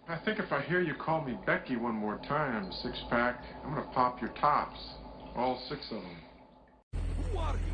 I think if I hear you call me Becky one more time, six-pack, I'm gonna pop your tops. All six of them. Who are you?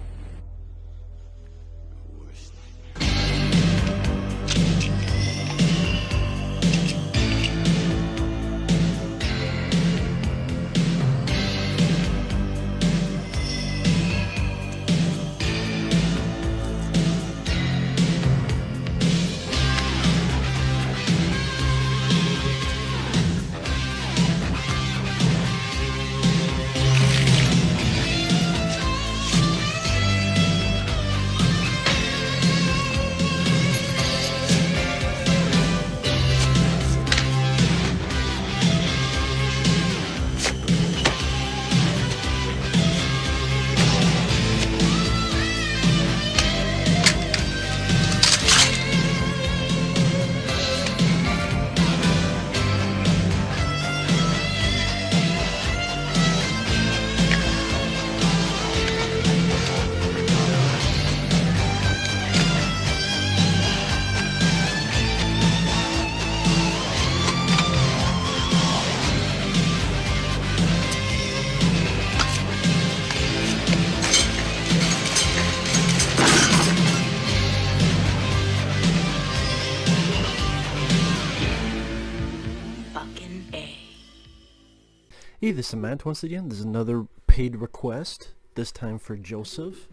Hey, this is Matt once again. This is another paid request, this time for Joseph,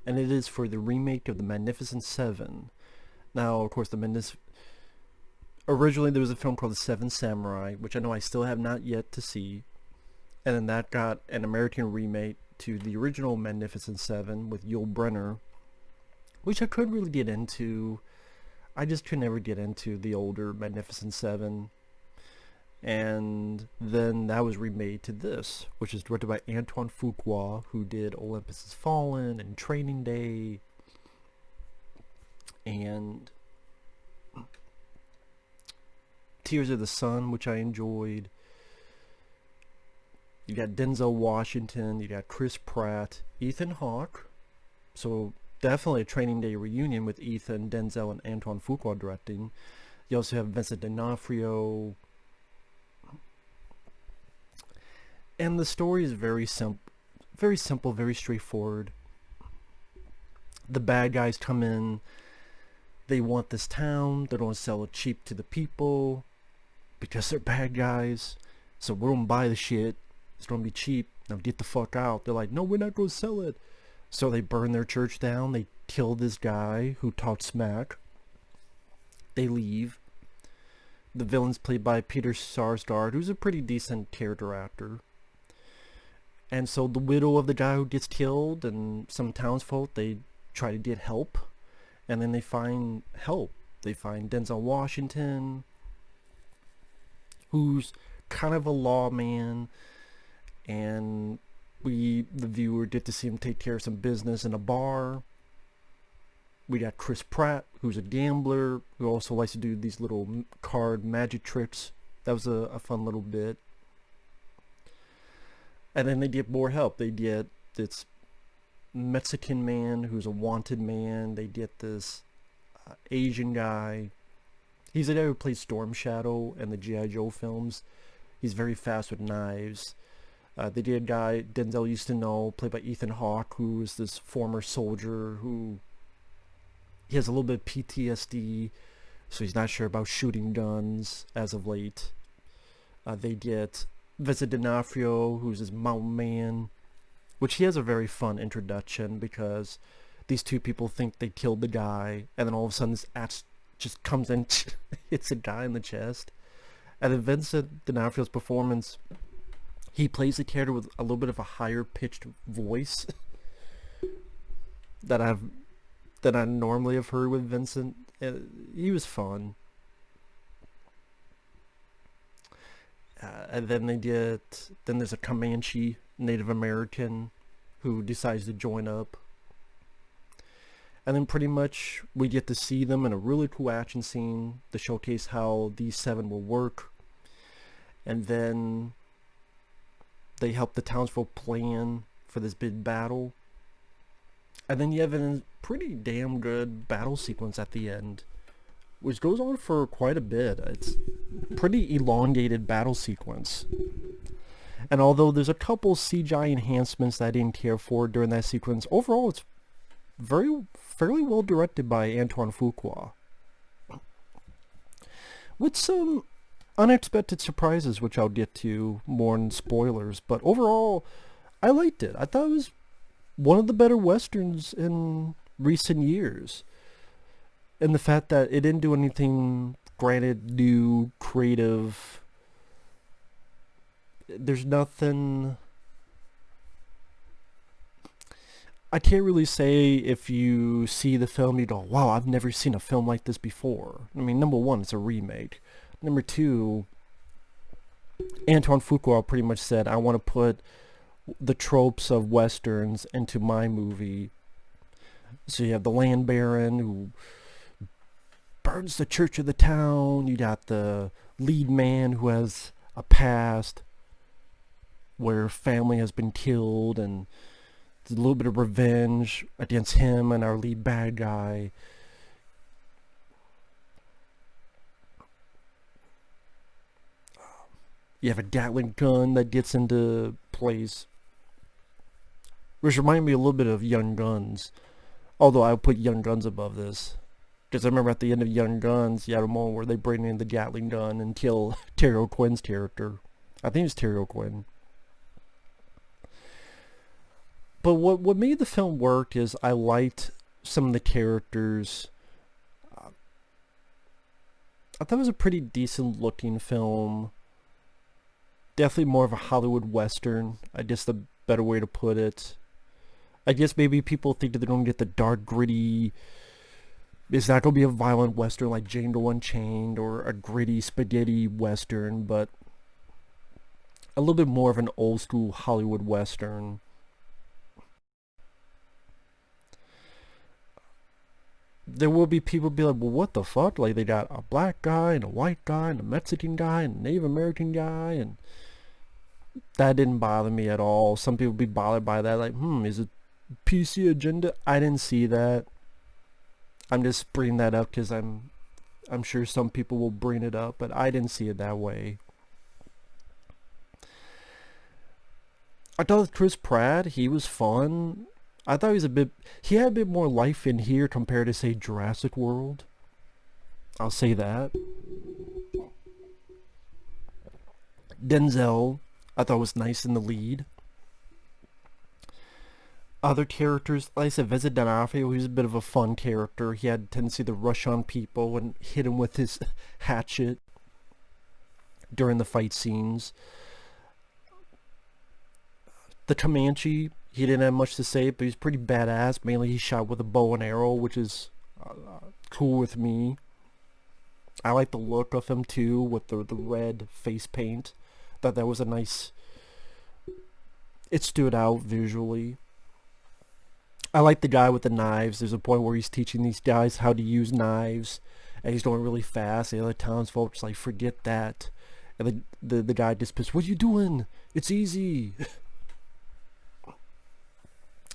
and it is for the remake of The Magnificent Seven. Now, of course, originally there was a film called The Seven Samurai, which I know I still have not yet to see, and then that got an American remake to the original Magnificent Seven with Yul Brynner, which I could really get into. I just could never get into the older Magnificent Seven. And then that was remade to this, which is directed by Antoine Fuqua, who did Olympus Has Fallen and Training Day and Tears of the Sun, which I enjoyed. You got Denzel Washington, you got Chris Pratt, Ethan Hawke, so definitely a Training Day reunion with Ethan, Denzel, and Antoine Fuqua directing. You also have Vincent D'Onofrio. And the story is very simple, very straightforward. The bad guys come in, they want this town, they don't want to sell it cheap to the people, because they're bad guys, so we're gonna buy the shit, it's gonna be cheap, now get the fuck out. They're like, no, we're not gonna sell it. So they burn their church down, they kill this guy who talked smack, they leave. The villain's played by Peter Sarsgaard, who's a pretty decent character actor. And so the widow of the guy who gets killed and some townsfolk, they try to get help. And then they find help. They find Denzel Washington, who's kind of a lawman. And the viewer, get to see him take care of some business in a bar. We got Chris Pratt, who's a gambler, who also likes to do these little card magic tricks. That was a fun little bit. And then they get more help. They get this Mexican man who's a wanted man. They get this Asian guy. He's the guy who plays Storm Shadow in the G.I. Joe films. He's very fast with knives. They get a guy Denzel used to know, played by Ethan Hawke, who is this former soldier who he has a little bit of PTSD, so he's not sure about shooting guns as of late. They get Vincent D'Onofrio, who's his mountain man, which he has a very fun introduction because these two people think they killed the guy, and then all of a sudden this axe just comes in, hits a guy in the chest. And then Vincent D'Onofrio's performance, he plays the character with a little bit of a higher pitched voice that I normally have heard with Vincent. He was fun. And then then there's a Comanche Native American who decides to join up. And then pretty much we get to see them in a really cool action scene to showcase how these seven will work. And then they help the townsfolk plan for this big battle. And then you have a pretty damn good battle sequence at the end, which goes on for quite a bit. pretty elongated battle sequence. And although there's a couple CGI enhancements that I didn't care for during that sequence, overall it's fairly well directed by Antoine Fuqua, with some unexpected surprises, which I'll get to more in spoilers. But overall, I liked it. I thought it was one of the better westerns in recent years. And the fact that it didn't do anything, granted, new, creative. There's nothing... I can't really say if you see the film, you go, wow, I've never seen a film like this before. I mean, number one, it's a remake. Number two, Antoine Fuqua pretty much said, I want to put the tropes of westerns into my movie. So you have the land baron who burns the church of the town. You got the lead man who has a past where family has been killed, and there's a little bit of revenge against him and our lead bad guy. You have a Gatling gun that gets into place, which reminded me a little bit of Young Guns, although I would put Young Guns above this. Because I remember at the end of Young Guns, you had a moment where they bring in the Gatling gun and kill Terry O'Quinn's character. I think it's Terry O'Quinn. But what made the film work is I liked some of the characters. I thought it was a pretty decent looking film. Definitely more of a Hollywood Western, I guess the better way to put it. I guess maybe people think that they're going to get the dark, gritty... It's not going to be a violent Western like Django Unchained or a gritty spaghetti Western, but a little bit more of an old school Hollywood Western. There will be people be like, well, what the fuck? Like, they got a black guy and a white guy and a Mexican guy and a Native American guy, and that didn't bother me at all. Some people be bothered by that, like, is it PC agenda? I didn't see that. I'm just bringing that up because I'm sure some people will bring it up, but I didn't see it that way. I thought Chris Pratt, he was fun. I thought he had a bit more life in here compared to, say, Jurassic World. I'll say that. Denzel, I thought was nice in the lead. Other characters, like I said, Vincent D'Onofrio, he was a bit of a fun character. He had a tendency to rush on people and hit him with his hatchet during the fight scenes. The Comanche, he didn't have much to say, but he's pretty badass. Mainly he shot with a bow and arrow, which is cool with me. I like the look of him too, with the red face paint. Thought that was a nice... It stood out visually. I like the guy with the knives. There's a point where he's teaching these guys how to use knives, and he's going really fast. The other townsfolk just like, forget that. And the guy just pissed, what are you doing? It's easy.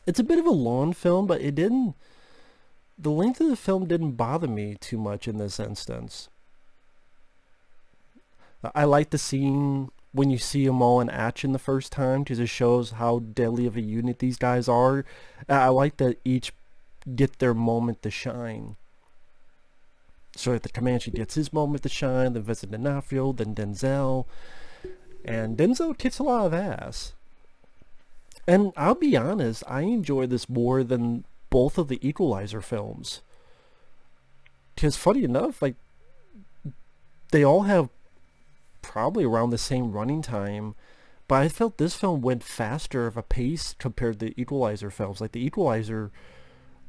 It's a bit of a long film, but it didn't... The length of the film didn't bother me too much in this instance. I like the scene when you see them all in action the first time, because it shows how deadly of a unit these guys are. I like that each get their moment to shine. So if the Comanche gets his moment to shine, then Vincent D'Onofrio, then Denzel. And Denzel kicks a lot of ass. And I'll be honest, I enjoy this more than both of the Equalizer films. Because funny enough, like, they all have probably around the same running time, but I felt this film went faster of a pace compared to the Equalizer films. Like the Equalizer,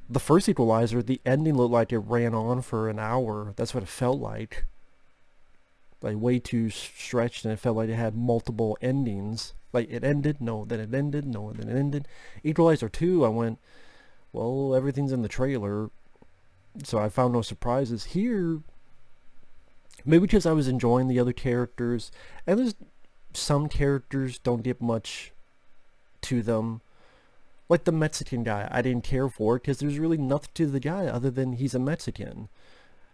the first Equalizer, the ending looked like it ran on for an hour. That's what it felt like. Like way too stretched, and it felt like it had multiple endings. Like it ended, no, then it ended, no, then it ended. Equalizer 2, I went, well, everything's in the trailer, so I found no surprises. Here, maybe because I was enjoying the other characters, and there's some characters don't get much to them. Like the Mexican guy, I didn't care for it because there's really nothing to the guy other than he's a Mexican.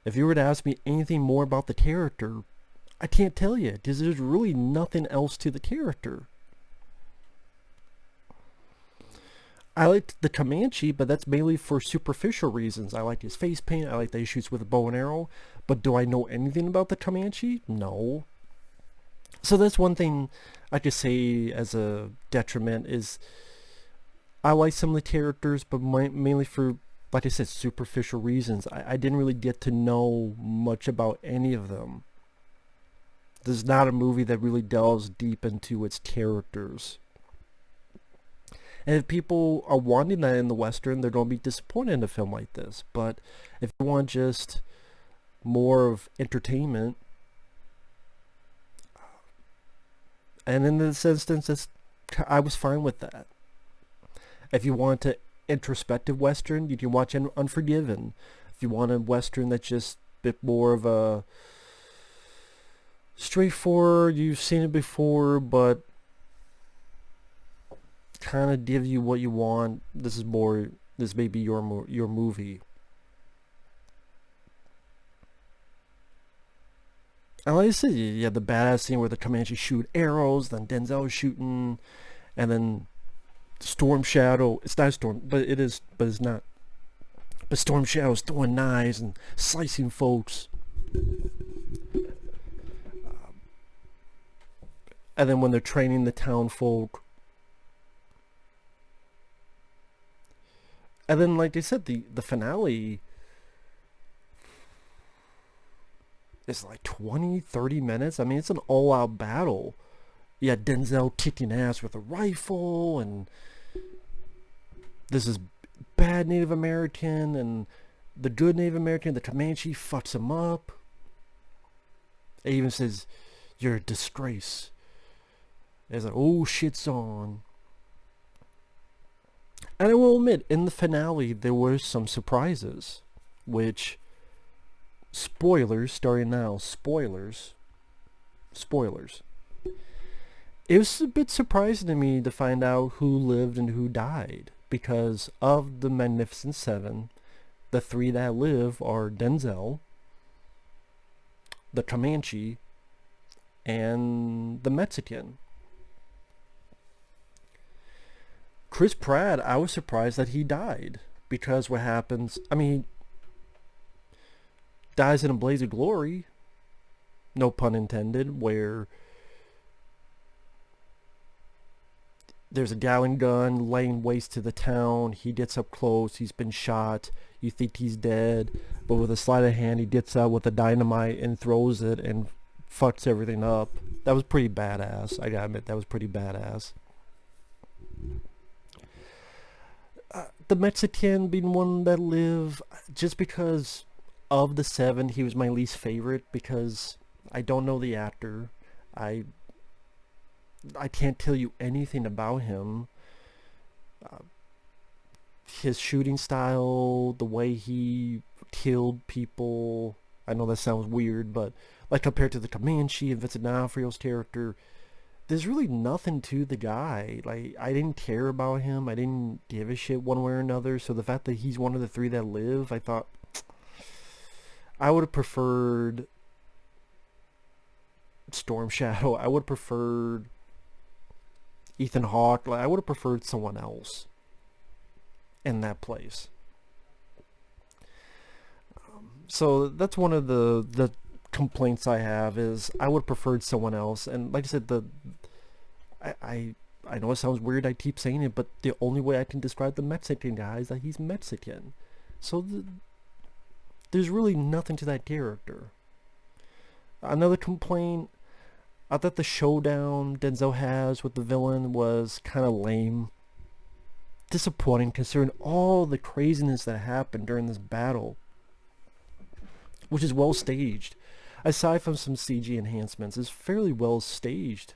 If you were to ask me anything more about the character, I can't tell you, because there's really nothing else to the character. I liked the Comanche, but that's mainly for superficial reasons. I like his face paint, I like that he shoots with a bow and arrow, but do I know anything about the Comanche? No. So that's one thing I could say as a detriment is I like some of the characters, but mainly for, like I said, superficial reasons. I didn't really get to know much about any of them. This is not a movie that really delves deep into its characters. And if people are wanting that in the Western, they're going to be disappointed in a film like this. But if you want just more of entertainment, and in this instance, I was fine with that. If you want an introspective Western, you can watch Unforgiven. If you want a Western that's just a bit more of a straightforward, you've seen it before, but kind of give you what you want, this may be your movie. And like I said, you have the badass scene where the Comanche shoot arrows, then Denzel is shooting, and then Storm Shadow, it's not Storm, but it's not. But Storm Shadow's throwing knives and slicing folks. And then when they're training the town folk. And then, like I said, the finale is like 20, 30 minutes. I mean, it's an all-out battle. You had Denzel kicking ass with a rifle, and this is bad Native American, and the good Native American, the Comanche, fucks him up. It even says, "You're a disgrace." It's like, oh, shit's on. And I will admit, in the finale, there were some surprises, which, spoilers, starting now, spoilers. It was a bit surprising to me to find out who lived and who died, because of the Magnificent Seven, the three that live are Denzel, the Comanche, and the Mexican. Chris Pratt, I was surprised that he died, because what happens, I mean, dies in a blaze of glory, no pun intended, where there's a Gatling gun laying waste to the town, he gets up close, he's been shot, you think he's dead, but with a sleight of hand he gets out with a dynamite and throws it and fucks everything up. That was pretty badass, I gotta admit, that was pretty badass. The Mexican being one that lived, just because of the seven, he was my least favorite, because I don't know the actor. I can't tell you anything about him. His shooting style, the way he killed people, I know that sounds weird, but like compared to the Comanche and Vincent D'Onofrio's character, there's really nothing to the guy. Like, I didn't care about him. I didn't give a shit one way or another. So the fact that he's one of the three that live, I thought I would have preferred Storm Shadow. I would have preferred Ethan Hawke. Like, I would have preferred someone else in that place. So that's one of the complaints I have, is I would have preferred someone else. And like I said, I know it sounds weird, I keep saying it, but the only way I can describe the Mexican guy is that he's Mexican. So there's really nothing to that character. Another complaint, I thought the showdown Denzel has with the villain was kind of lame. Disappointing, considering all the craziness that happened during this battle, which is well staged. Aside from some CG enhancements, it's fairly well staged,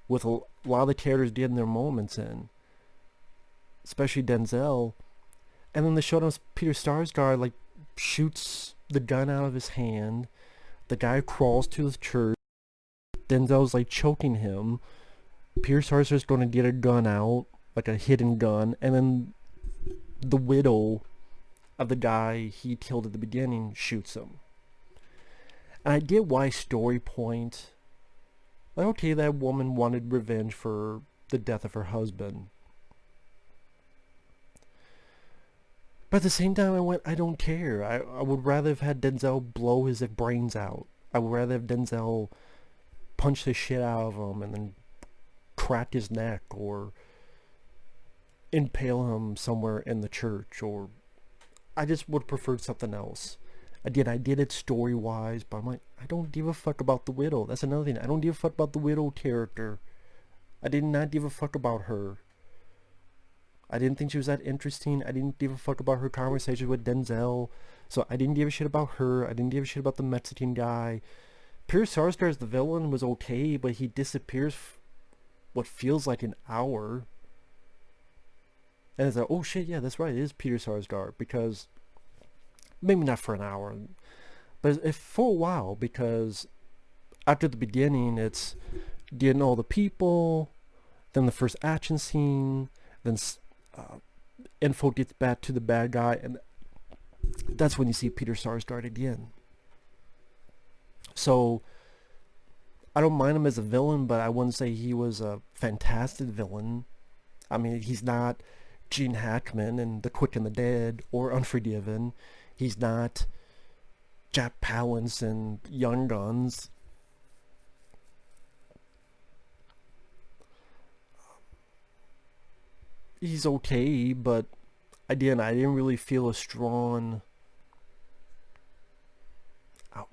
with a lot of the characters getting their moments in, especially Denzel. And then the showdown, Peter Sarsgaard like shoots the gun out of his hand. The guy crawls to his church. Denzel's like choking him. Peter Sarsgaard's going to get a gun out, like a hidden gun, and then the widow of the guy he killed at the beginning shoots him. And I get why story point. Like, okay, that woman wanted revenge for the death of her husband. But at the same time, I don't care. I would rather have had Denzel blow his brains out. I would rather have Denzel punch the shit out of him and then crack his neck or impale him somewhere in the church, or I just would prefer something else. Again, I did it story-wise, but I'm like, I don't give a fuck about the widow. That's another thing. I don't give a fuck about the widow character. I did not give a fuck about her. I didn't think she was that interesting. I didn't give a fuck about her conversation with Denzel. So I didn't give a shit about her. I didn't give a shit about the Mexican guy. Peter Sarsgaard as the villain was okay, but he disappears what feels like an hour. And it's like, oh shit, yeah, that's right, it is Peter Sarsgaard, because maybe not for an hour, but if for a while, because after the beginning, it's getting all the people, then the first action scene, then info gets back to the bad guy, and that's when you see Peter Sarsgaard again. So I don't mind him as a villain, but I wouldn't say he was a fantastic villain. I mean, he's not Gene Hackman in The Quick and the Dead or Unforgiven. He's not Jack Palance in Young Guns. He's okay, but again, I didn't really feel a strong...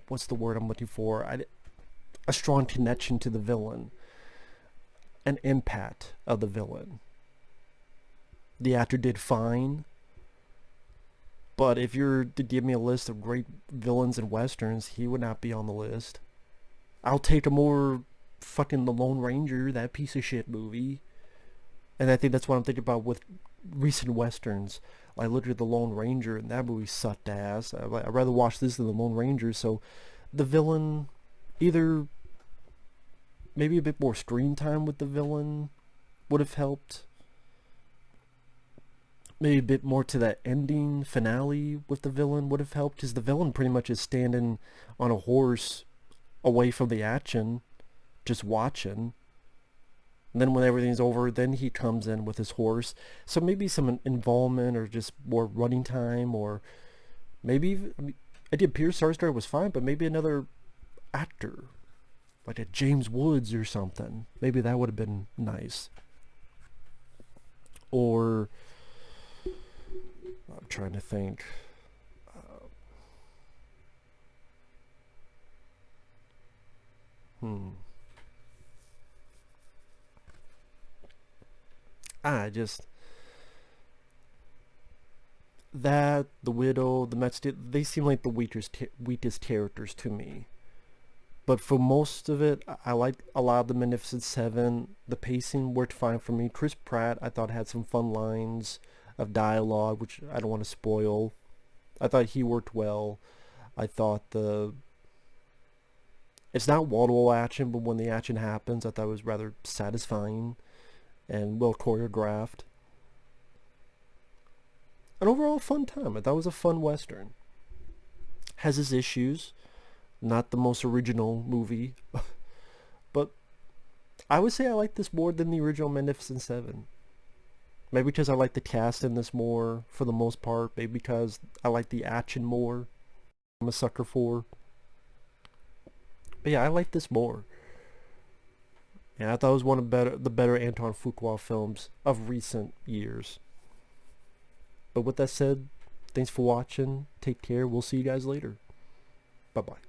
what's the word I'm looking for? A strong connection to the villain. An impact of the villain. The actor did fine, but if you're to give me a list of great villains in westerns, he would not be on the list. I'll take a more fucking The Lone Ranger, that piece of shit movie. And I think that's what I'm thinking about with recent westerns. I looked at The Lone Ranger, and that movie sucked ass. I'd rather watch this than The Lone Ranger. So the villain, either maybe a bit more screen time with the villain would have helped. Maybe a bit more to that ending finale with the villain would have helped, because the villain pretty much is standing on a horse away from the action, just watching. And then when everything's over, then he comes in with his horse. So maybe some involvement, or just more running time, or maybe, I did Peter Sarsgaard was fine, but maybe another actor, like a James Woods or something. Maybe that would have been nice. Or... I'm trying to think. That, the widow, the Mets, they seem like the weakest characters to me. But for most of it, I liked a lot of the Magnificent Seven. The pacing worked fine for me. Chris Pratt, I thought, had some fun lines of dialogue, which I don't want to spoil. I thought he worked well. I thought it's not wall-to-wall action, but when the action happens, I thought it was rather satisfying and well choreographed. An overall fun time. I thought it was a fun western. Has its issues. Not the most original movie. But I would say I like this more than the original Magnificent Seven. Maybe because I like the cast in this more, for the most part. Maybe because I like the action more. I'm a sucker for. But yeah, I like this more. Yeah, I thought it was one of the better Antoine Fuqua films of recent years. But with that said, thanks for watching. Take care. We'll see you guys later. Bye-bye.